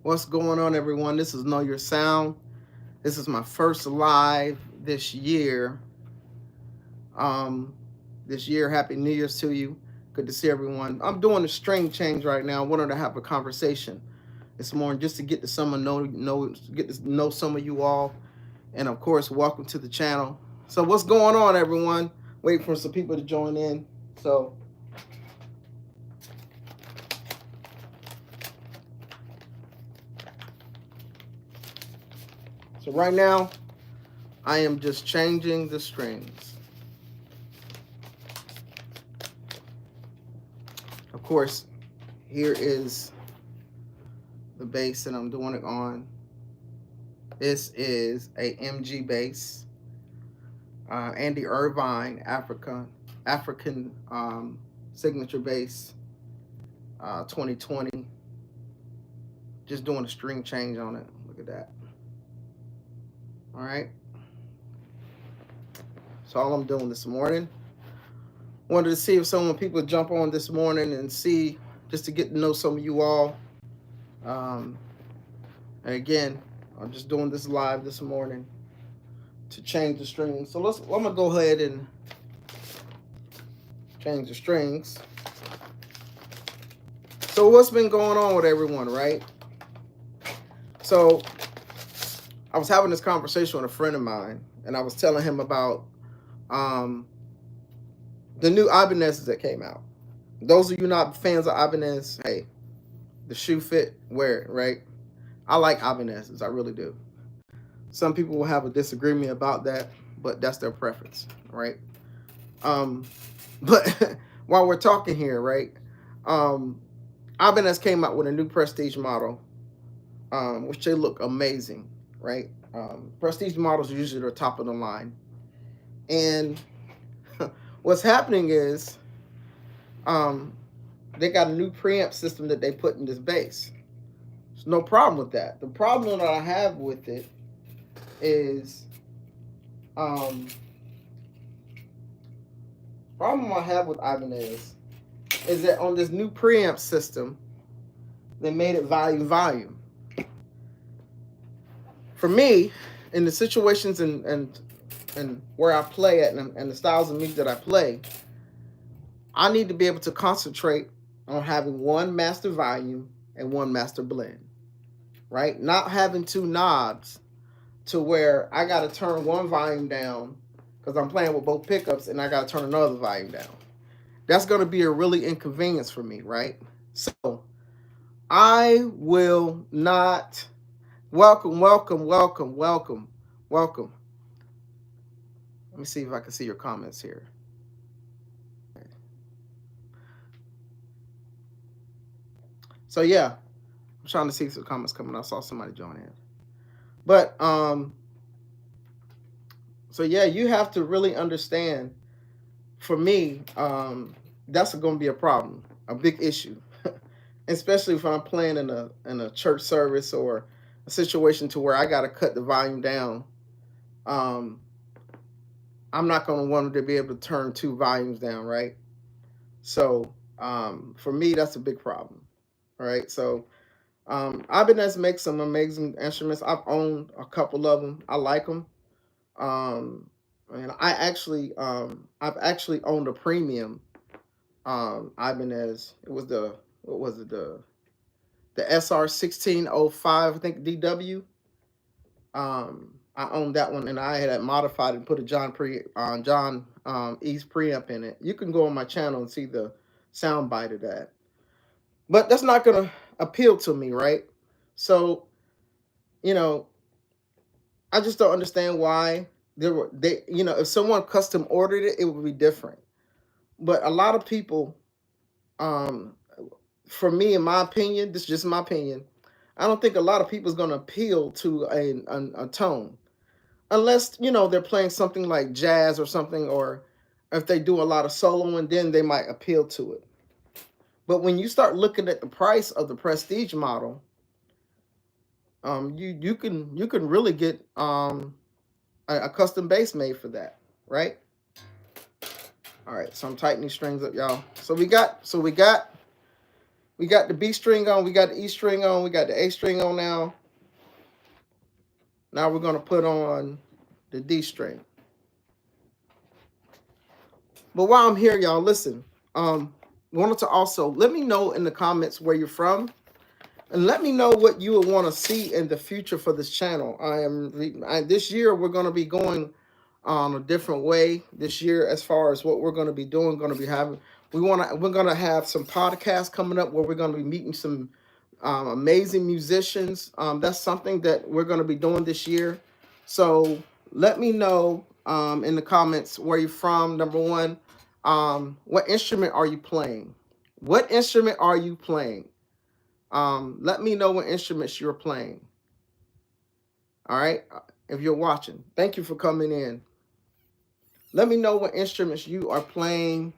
What's going on, everyone? This is Know Your Sound. This is my first live this year. Um, Happy New Year's to you. Good to see everyone. I'm doing a string change right now. I wanted to have a conversation this morning just to get to get to know some of you all, and of course, welcome to the channel. So, what's going on, everyone? Wait for some people to join in. So, right now, I am just changing the strings. Of course, here is the bass that I'm doing it on. This is a MG bass, Andy Irvine African signature bass, 2020. Just doing a string change on it. Look at that. All right. That's all I'm doing this morning. Wanted to see if people jump on this morning and see, just to get to know some of you all. And again, I'm just doing this live this morning to change the strings. So I'm gonna go ahead and change the strings. So what's been going on with everyone, right? So I was having this conversation with a friend of mine, and I was telling him about the new Ibanez's that came out. Those of you not fans of Ibanez, hey, the shoe fit, wear it, right? I like Ibanez's, I really do. Some people will have a disagreement about that, but that's their preference, right? But while we're talking here, right? Ibanez came out with a new prestige model, which they look amazing, right? Prestige models are usually the top of the line. And what's happening is they got a new preamp system that they put in this bass. There's no problem with that. The problem that I have with it is problem I have with Ibanez is that on this new preamp system, they made it volume. For me, in the situations and where I play at and the styles of music that I play, I need to be able to concentrate on having one master volume and one master blend, right? Not having two knobs to where I got to turn one volume down because I'm playing with both pickups and I got to turn another volume down. That's going to be a really inconvenience for me, right? So I will not. Welcome. Let me see if I can see your comments here. So yeah, I'm trying to see some comments coming. I saw somebody join in. But so yeah, you have to really understand. For me, that's going to be a problem, a big issue, especially if I'm playing in a church service or a situation to where I got to cut the volume down. I'm not going to want to be able to turn two volumes down, right? So for me, that's a big problem, right? So Ibanez makes some amazing instruments. I've owned a couple of them. I like them. And I've actually owned a premium Ibanez. It was the SR 1605, I think, DW. I owned that one, and I had modified and put a John East preamp in it. You can go on my channel and see the sound bite of that. But that's not gonna appeal to me, right? So, you know, I just don't understand why if someone custom ordered it, it would be different. But a lot of people, for me, in my opinion, this is just my opinion, I don't think a lot of people is going to appeal to a tone, unless they're playing something like jazz or something, or if they do a lot of soloing, then they might appeal to it. But when you start looking at the price of the prestige model, you can really get a custom bass made for that, right? All right, so I'm tightening strings up, y'all. So we got We got the B string on, we got the E string on, we got the A string on now. Now we're going to put on the D string. But while I'm here, y'all, listen. Wanted to also let me know in the comments where you're from, and let me know what you would want to see in the future for this channel. This year we're going to be going on a different way this year as far as what we're going to be doing. Going to be having we're going to have some podcasts coming up where we're going to be meeting some amazing musicians. That's something that we're going to be doing this year. So let me know in the comments where you're from. Number one, what instrument are you playing? What instrument are you playing? Let me know what instruments you're playing. All right, if you're watching, thank you for coming in. Let me know what instruments you are playing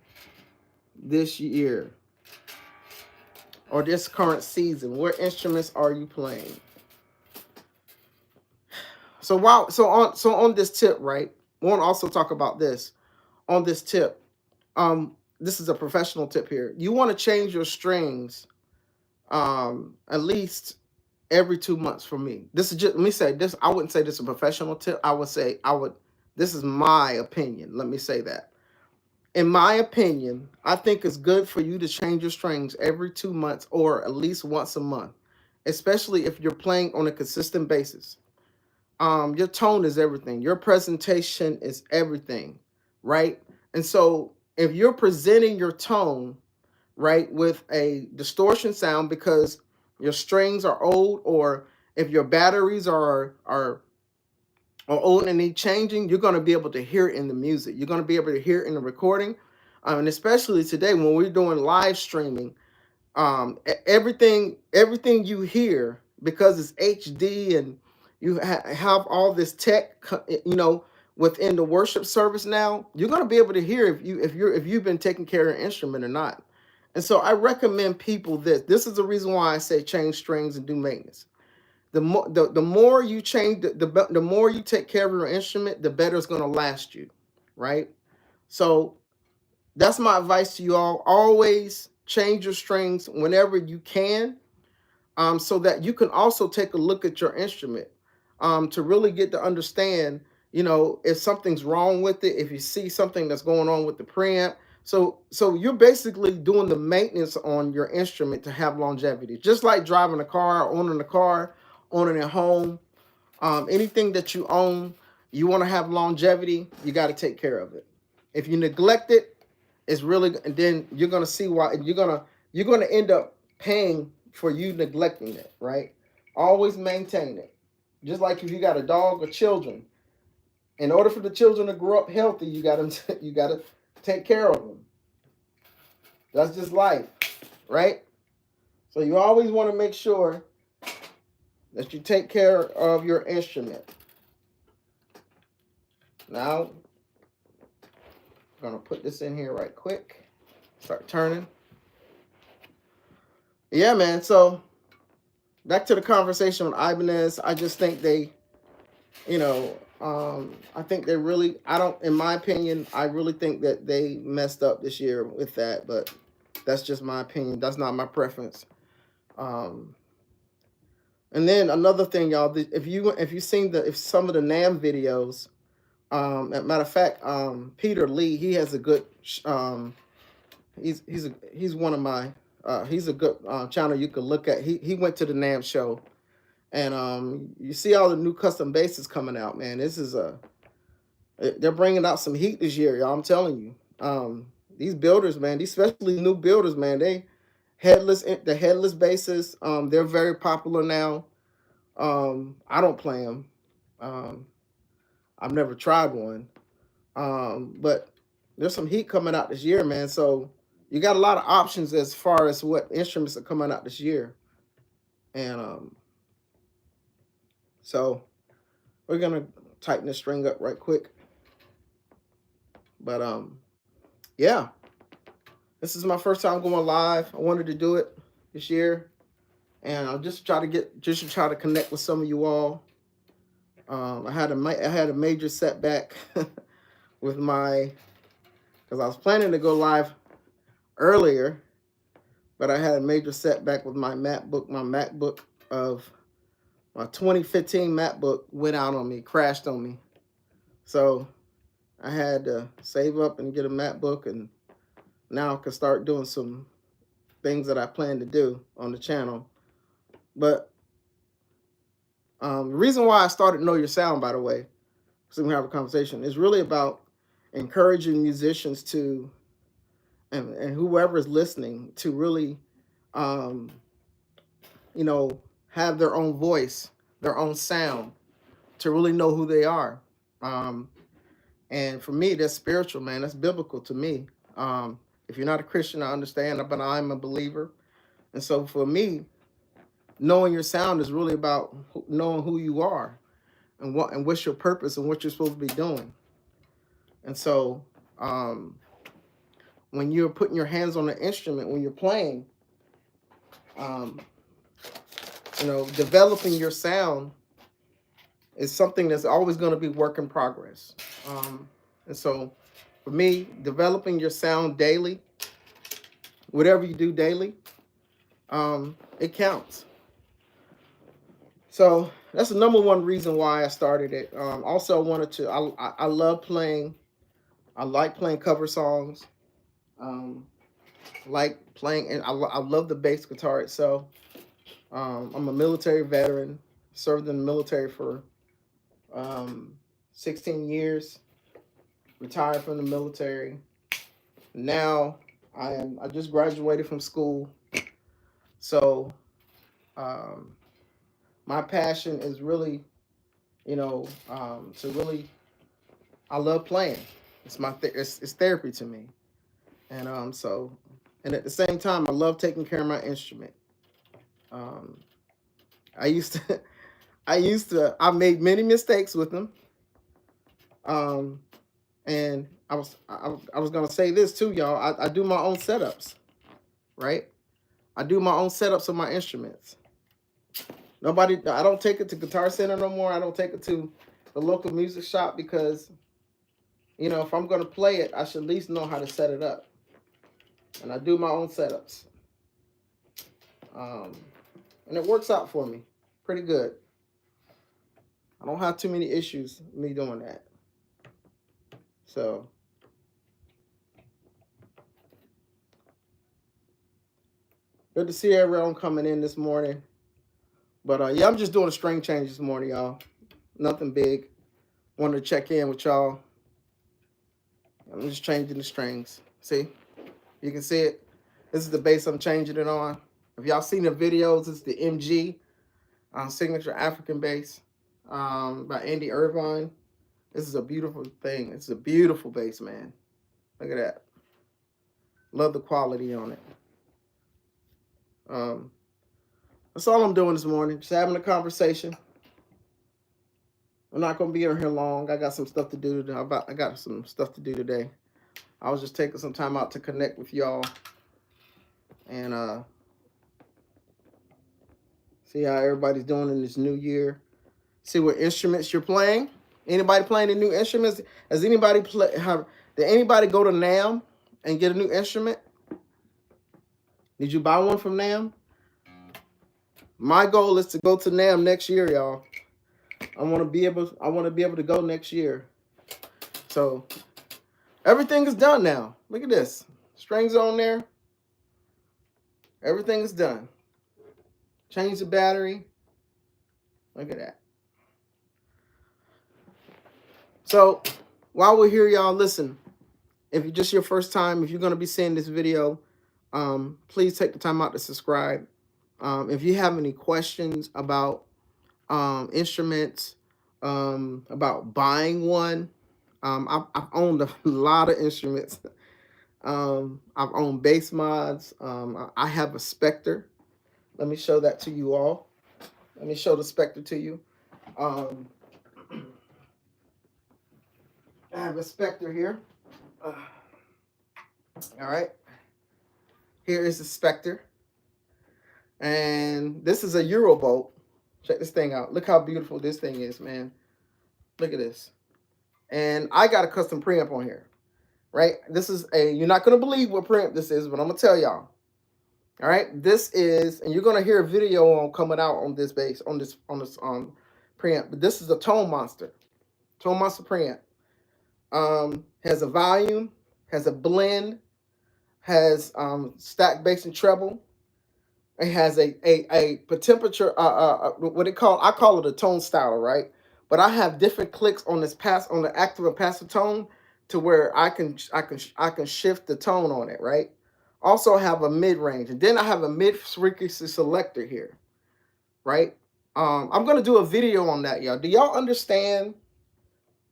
this year or this current season. What instruments are you playing? So on this tip, right? I want to also talk about this on this tip. This is a professional tip here. You want to change your strings at least every 2 months for me. This is just, let me say this. I wouldn't say this is a professional tip. This is my opinion. Let me say that. In my opinion, I think it's good for you to change your strings every 2 months or at least once a month, especially if you're playing on a consistent basis. Your tone is everything. Your presentation is everything, right? And so if you're presenting your tone, right, with a distortion sound because your strings are old, or if your batteries are old and need changing, you're going to be able to hear it in the music. You're going to be able to hear it in the recording. And especially today when we're doing live streaming, everything you hear, because it's HD and you have all this tech, within the worship service now, you're going to be able to hear if you've been taking care of your instrument or not. And so I recommend people this is the reason why I say change strings and do maintenance. The more you change, the more you take care of your instrument, the better it's going to last you, right? So that's my advice to you all. Always change your strings whenever you can, so that you can also take a look at your instrument, to really get to understand, if something's wrong with it, if you see something that's going on with the preamp. So you're basically doing the maintenance on your instrument to have longevity, just like driving a car, owning a car, owning a home. Anything that you own, you want to have longevity, you got to take care of it. If you neglect it, it's really, and then you're going to see why. You're going to end up paying for you neglecting it, right? Always maintain it. Just like if you got a dog or children, in order for the children to grow up healthy, you got to take care of them. That's just life, right? So you always want to make sure that you take care of your instrument. Now, I'm going to put this in here right quick. Start turning. Yeah, man. So back to the conversation with Ibanez. I just think they, I think they really, in my opinion, I really think that they messed up this year with that, but that's just my opinion. That's not my preference. And then another thing, y'all, if you've seen some of the NAMM videos, matter of fact, Peter Lee, he has a good, he's one of my, he's a good channel you could look at. He went to the NAMM show, and you see all the new custom basses coming out, man. This is they're bringing out some heat this year, y'all. I'm telling you, these builders, man, especially new builders, man, the headless basses, they're very popular now. I don't play them. I've never tried one, but there's some heat coming out this year, man. So you got a lot of options as far as what instruments are coming out this year, and so we're gonna tighten this string up right quick. But yeah, this is my first time going live. I wanted to do it this year, and I'll just try to connect with some of you all. I had a major setback with because I was planning to go live earlier, but I had a major setback with my MacBook. My MacBook of my 2015 MacBook went out on me, crashed on me. So I had to save up and get a MacBook, and now I can start doing some things that I plan to do on the channel. But the reason why I started Know Your Sound, by the way, so we can have a conversation, is really about encouraging musicians to, and whoever is listening, to really, you know, have their own voice, their own sound, to really know who they are. And for me, that's spiritual, man. That's biblical to me. If you're not a Christian, I understand, but I'm a believer. And so for me, knowing your sound is really about knowing who you are and what's your purpose and what you're supposed to be doing. And so when you're putting your hands on the instrument, when you're playing, you know, developing your sound is something that's always going to be work in progress. And so for me, developing your sound daily, whatever you do daily, it counts. So that's the number one reason why I started it. Also, I wanted to, I love playing, I like playing cover songs. Like playing, and I love the bass guitar itself. I'm a military veteran, served in the military for 16 years, retired from the military. Now I just graduated from school. So my passion is really, you know, to really, I love playing. It's my it's therapy to me. And so, and at the same time, I love taking care of my instrument. I used to I made many mistakes with them. And I was gonna say this too, y'all. I do my own setups, right? I do my own setups of my instruments. I don't take it to Guitar Center no more. I don't take it to the local music shop because, you know, if I'm gonna play it, I should at least know how to set it up. And I do my own setups. And it works out for me pretty good. I don't have too many issues with me doing that. So good to see everyone coming in this morning. But yeah, I'm just doing a string change this morning, y'all. Nothing big. Wanted to check in with y'all. I'm just changing the strings. See? You can see it. This is the bass I'm changing it on. If y'all seen the videos, it's the MG Signature African bass by Andy Irvine. This is a beautiful thing. It's a beautiful bass, man. Look at that. Love the quality on it. That's all I'm doing this morning. Just having a conversation. I'm not going to be in here long. I got some stuff to do today. I got some stuff to do today. I was just taking some time out to connect with y'all and see how everybody's doing in this new year. See what instruments you're playing. Anybody playing the new instruments? Has anybody did anybody go to NAMM and get a new instrument? Did you buy one from NAMM? My goal is to go to NAMM next year, y'all. I want to be able to go next year. So everything is done now. Look at this. Strings on there. Everything is done. Change the battery. Look at that. So while we're here, y'all, listen. If it's just your first time, if you're going to be seeing this video, please take the time out to subscribe. If you have any questions about instruments, about buying one, I've owned a lot of instruments. I've owned bass mods. I have a Spectre. Let me show that to you all. Let me show the Spectre to you. I have a Spectre here. All right. Here is the Spectre. And this is a Eurobolt. Check this thing out. Look how beautiful this thing is, man. Look at this. And I got a custom preamp on here, right? This is you're not going to believe what preamp this is, but I'm going to tell y'all. All right, this is, and you're gonna hear a video on coming out on this bass, on this preamp. But this is a Tone Monster preamp. Has a volume, has a blend, has stack bass and treble. It has a temperature, what it call, I call it a tone styler, right? But I have different clicks on this on the active and passive tone to where I can shift the tone on it, right? Also have a mid range, and then I have a mid frequency selector here, right? I'm gonna do a video on that, y'all. Do y'all understand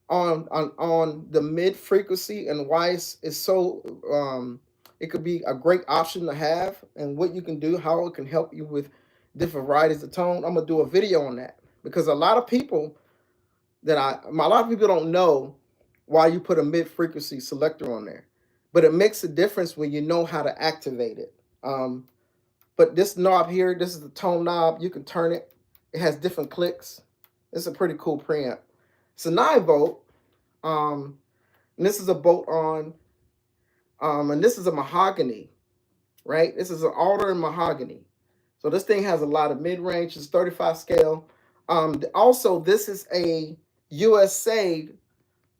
on the mid frequency and why it's so it could be a great option to have, and what you can do, how it can help you with different varieties of tone? I'm gonna do a video on that because a lot of people don't know why you put a mid frequency selector on there, but it makes a difference when you know how to activate it. But this knob here, this is the tone knob. You can turn it. It has different clicks. It's a pretty cool preamp. It's a 9-volt. And this is a bolt on. And this is a mahogany, right? This is an alder and mahogany. So this thing has a lot of mid-range. It's 35 scale. Also, this is a USA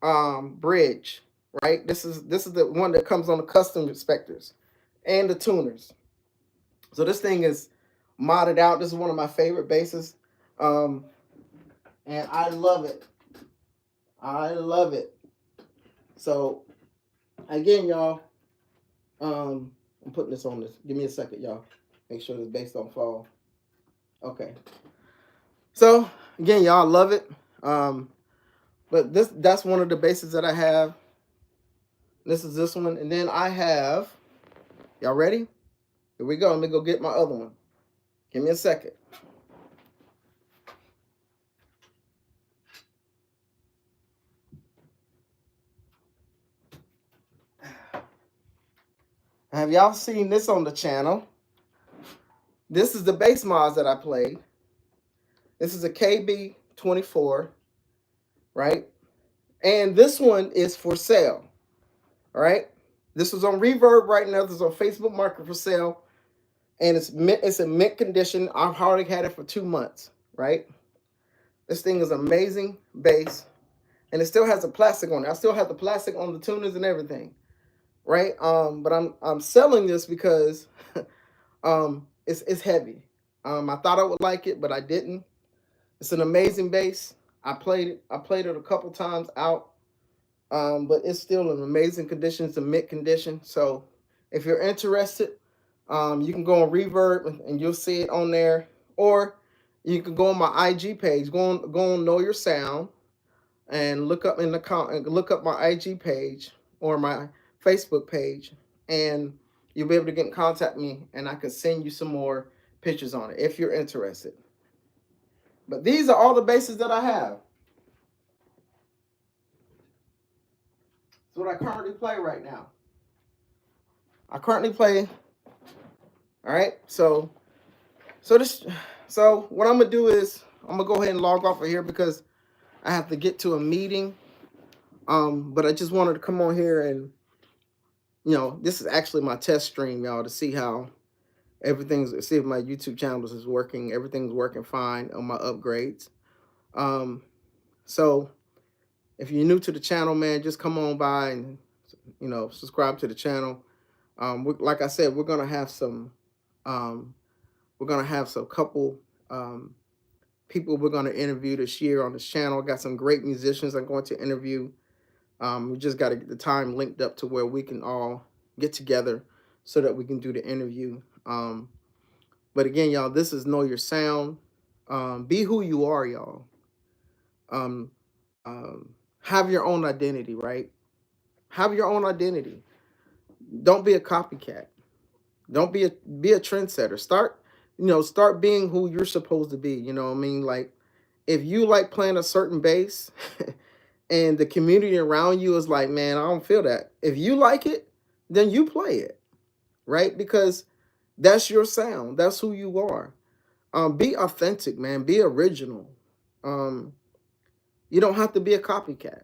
bridge, right? This is the one that comes on the custom inspectors and the tuners. So this thing is modded out. This is one of my favorite basses. And I love it. I love it. So again, y'all, I'm putting this on this. Give me a second, y'all. Make sure this bass don't fall. Okay. So again, y'all, love it. But that's one of the basses that I have. This is this one, and then I have. Y'all ready? Here we go. Let me go get my other one. Give me a second. Have y'all seen this on the channel? This is the bass mods that I played. This is a KB24, right? And this one is for sale, all right? This was on Reverb right now. This is on Facebook Market for sale. And it's in mint condition. I've already had it for 2 months, right? This thing is amazing bass. And it still has the plastic on it. I still have the plastic on the tuners and everything, right? But I'm selling this because it's heavy. I thought I would like it, but I didn't. It's an amazing bass. I played it a couple times out, but it's still in amazing condition. It's a mint condition. So if you're interested, you can go on Reverb and you'll see it on there, or you can go on my IG page. Go on Know Your Sound and look up my IG page or my Facebook page, and you'll be able to get in contact with me, and I can send you some more pictures on it if you're interested. But these are all the basses that I have. It's what I currently play right now. I currently play. All right, so what I'm gonna do is I'm gonna go ahead and log off of here because I have to get to a meeting. But I just wanted to come on here and, this is actually my test stream, y'all, to see how see if my YouTube channel is working. Everything's working fine on my upgrades. So if you're new to the channel, man, just come on by and, subscribe to the channel. Like I said, we're gonna have some couple people we're gonna interview this year on this channel. Got some great musicians I'm going to interview. We just got to get the time linked up to where we can all get together so that we can do the interview. But again, y'all, this is Know Your Sound. Be who you are, y'all. Have your own identity, right? Have your own identity. Don't be a copycat. Don't be a trendsetter. Start being who you're supposed to be. You know what I mean? Like, if you like playing a certain bass and the community around you is like, man, I don't feel that. If you like it, then you play it, right? Because that's your sound. That's who you are. Be authentic, man. Be original. You don't have to be a copycat.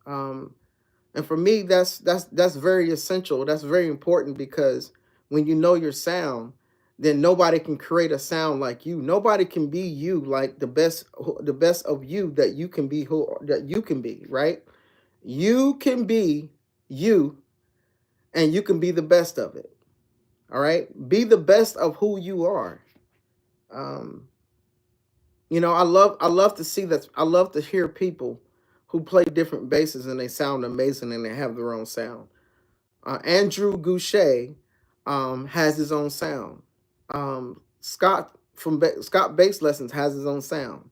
And for me, that's very essential. That's very important because when you know your sound, then nobody can create a sound like you. Nobody can be you like the best of you that you can be, who that you can be, right? You can be you, and you can be the best of it. All right? Be the best of who you are. Um I love to see that. I love to hear people who play different basses and they sound amazing and they have their own sound. Andrew Goucher has his own sound. Scott Scott Bass Lessons has his own sound,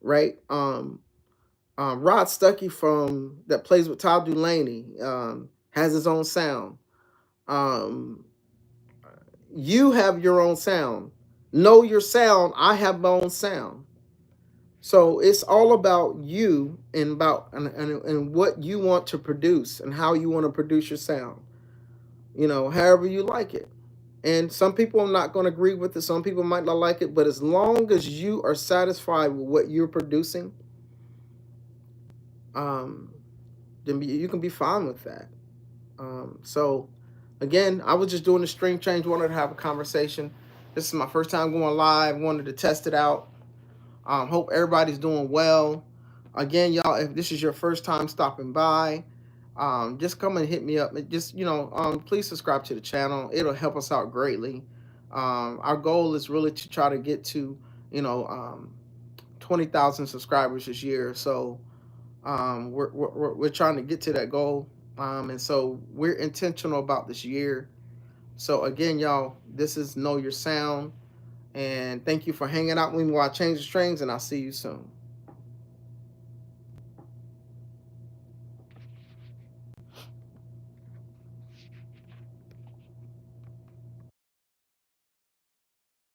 right? Rod Stuckey from that plays with Todd Dulaney has his own sound. Um, you have your own sound. Know your sound. I have my own sound. So it's all about you and and what you want to produce and how you want to produce your sound. However you like it. And some people are not going to agree with it. Some people might not like it. But as long as you are satisfied with what you're producing, um, then you can be fine with that. So, again, I was just doing a string change. Wanted to have a conversation. This is my first time going live. Wanted to test it out. Hope everybody's doing well. Again, y'all, if this is your first time stopping by, just come and hit me up. Just please subscribe to the channel. It'll help us out greatly. Our goal is really to try to get to 20,000 subscribers this year. So we're trying to get to that goal. And so we're intentional about this year. So again, y'all, this is Know Your Sound. And thank you for hanging out with me while I change the strings, and I'll see you soon.